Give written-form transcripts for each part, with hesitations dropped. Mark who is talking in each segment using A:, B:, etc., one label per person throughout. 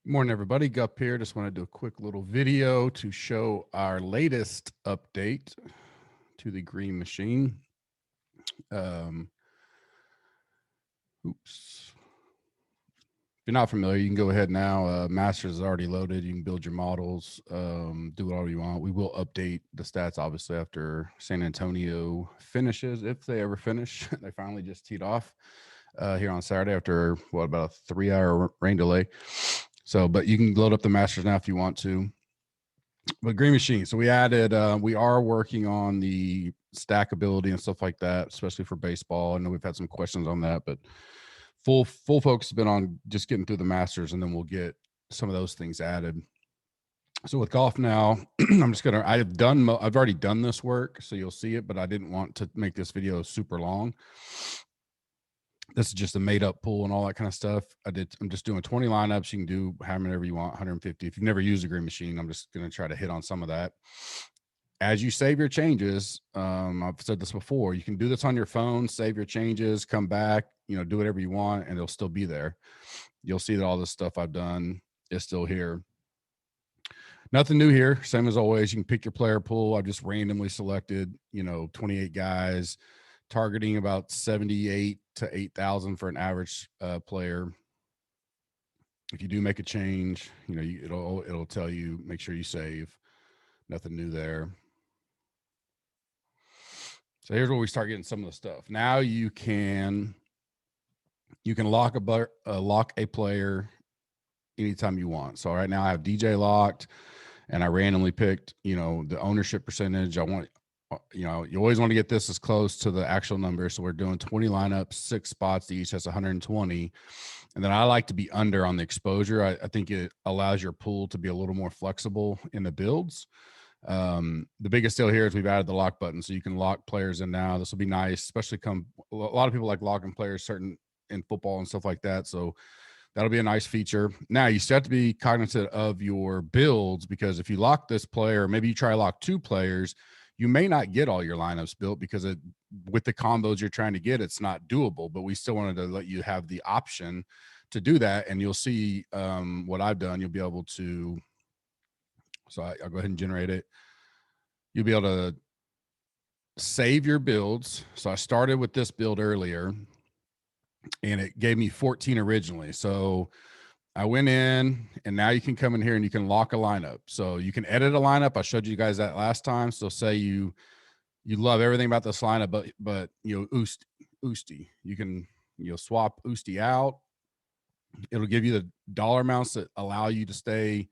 A: Morning, everybody. Gup here. Just want to do a quick little video to show our latest update to the green machine. Um, oops. If you're not familiar, you can go ahead now. Masters is already loaded. You can build your models, do whatever you want. We will update the stats, obviously, after San Antonio finishes, if they ever finish. They finally just teed off here on Saturday after, what, about a 3-hour rain delay. So, but you can load up the Masters now if you want to. But green machine. So we added. We are working on the stackability and stuff like that, especially for baseball. I know we've had some questions on that, but full focus has been on just getting through the Masters, and then we'll get some of those things added. So with golf now, I'm just gonna. I've already done this work, so you'll see it, but I didn't want to make this video super long. This is just a made up pool and all that kind of stuff. I'm just doing 20 lineups. You can do how many you want, 150. If you've never used a green machine, I'm just going to try to hit on some of that. As you save your changes, I've said this before, you can do this on your phone, save your changes, come back, do whatever you want, and it'll still be there. You'll see that all this stuff I've done is still here. Nothing new here. Same as always. You can pick your player pool. I've just randomly selected, 28 guys, targeting about 78 to 8,000 for an average player. If you do make a change, it'll tell you, make sure you save. Nothing new there. So here's where we start getting some of the stuff. Now you can lock a player anytime you want. So right now I have DJ locked, and I randomly picked, the ownership percentage. I want, you always want to get this as close to the actual number. So we're doing 20 lineups, 6 spots each. That's 120. And then I like to be under on the exposure. I think it allows your pool to be a little more flexible in the builds. The biggest deal here is we've added the lock button, so you can lock players in now. This will be nice, especially a lot of people like locking players certain in football and stuff like that. So that'll be a nice feature. Now you still have to be cognizant of your builds, because if you lock this player, maybe you try to lock 2 players, you may not get all your lineups built because with the combos you're trying to get, it's not doable. But we still wanted to let you have the option to do that. And you'll see what I've done. You'll be able to, so I'll go ahead and generate it. You'll be able to save your builds. So I started with this build earlier, and it gave me 14 originally. So I went in, and now you can come in here and you can lock a lineup. So you can edit a lineup. I showed you guys that last time. So say you love everything about this lineup, but Usti, you can swap Usti out. It'll give you the dollar amounts that allow you to stay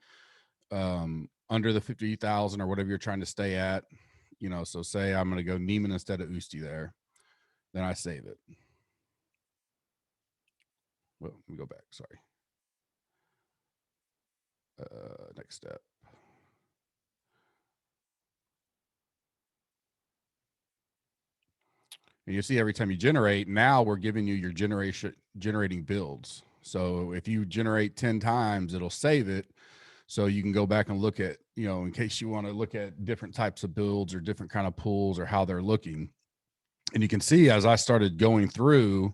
A: under the 50,000 or whatever you're trying to stay at. So say I'm going to go Neiman instead of Usti there. Then I save it. Well, let me go back. Sorry. Next step. And you see every time you generate, now we're giving you your generating builds. So if you generate 10 times, it'll save it. So you can go back and look at, in case you want to look at different types of builds or different kind of pools or how they're looking. And you can see as I started going through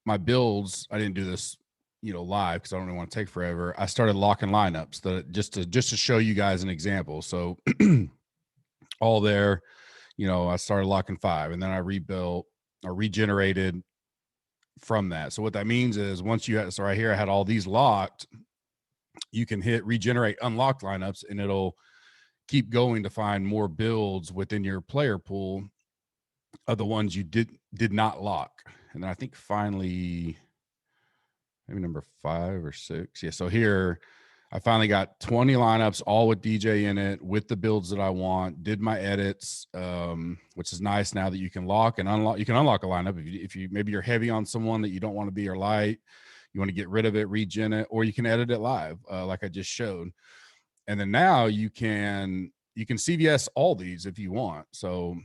A: my builds, I didn't do this, live because I don't really want to take forever. I started locking lineups just to show you guys an example. So all there, I started locking 5, and then I rebuilt or regenerated from that. So what that means is once so right here, I had all these locked, you can hit regenerate unlocked lineups, and it'll keep going to find more builds within your player pool of the ones you did not lock. And then I think finally, maybe number 5 or 6. Yeah. So here I finally got 20 lineups, all with DJ in it, with the builds that I want, did my edits, which is nice now that you can lock and unlock. You can unlock a lineup if you maybe you're heavy on someone that you don't want to be, or light, you want to get rid of it, regen it, or you can edit it live, like I just showed. And then now you can CVS all these if you want. So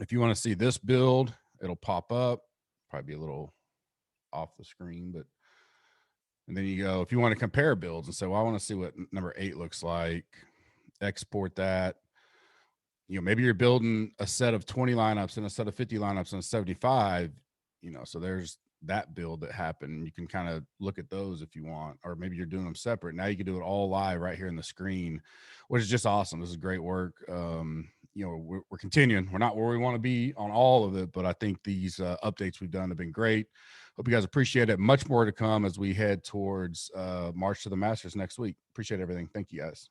A: if you want to see this build, it'll pop up, probably be a little off the screen, but, and then you go, if you want to compare builds and say, well, I want to see what number 8 looks like, export that. Maybe you're building a set of 20 lineups and a set of 50 lineups and a 75, so there's that build that happened. You can kind of look at those if you want, or maybe you're doing them separate. Now you can do it all live right here in the screen, which is just awesome. This is great work. You know, we're continuing. We're not where we want to be on all of it, but I think these updates we've done have been great. Hope you guys appreciate it. Much more to come as we head towards March to the Masters next week. Appreciate everything. Thank you guys.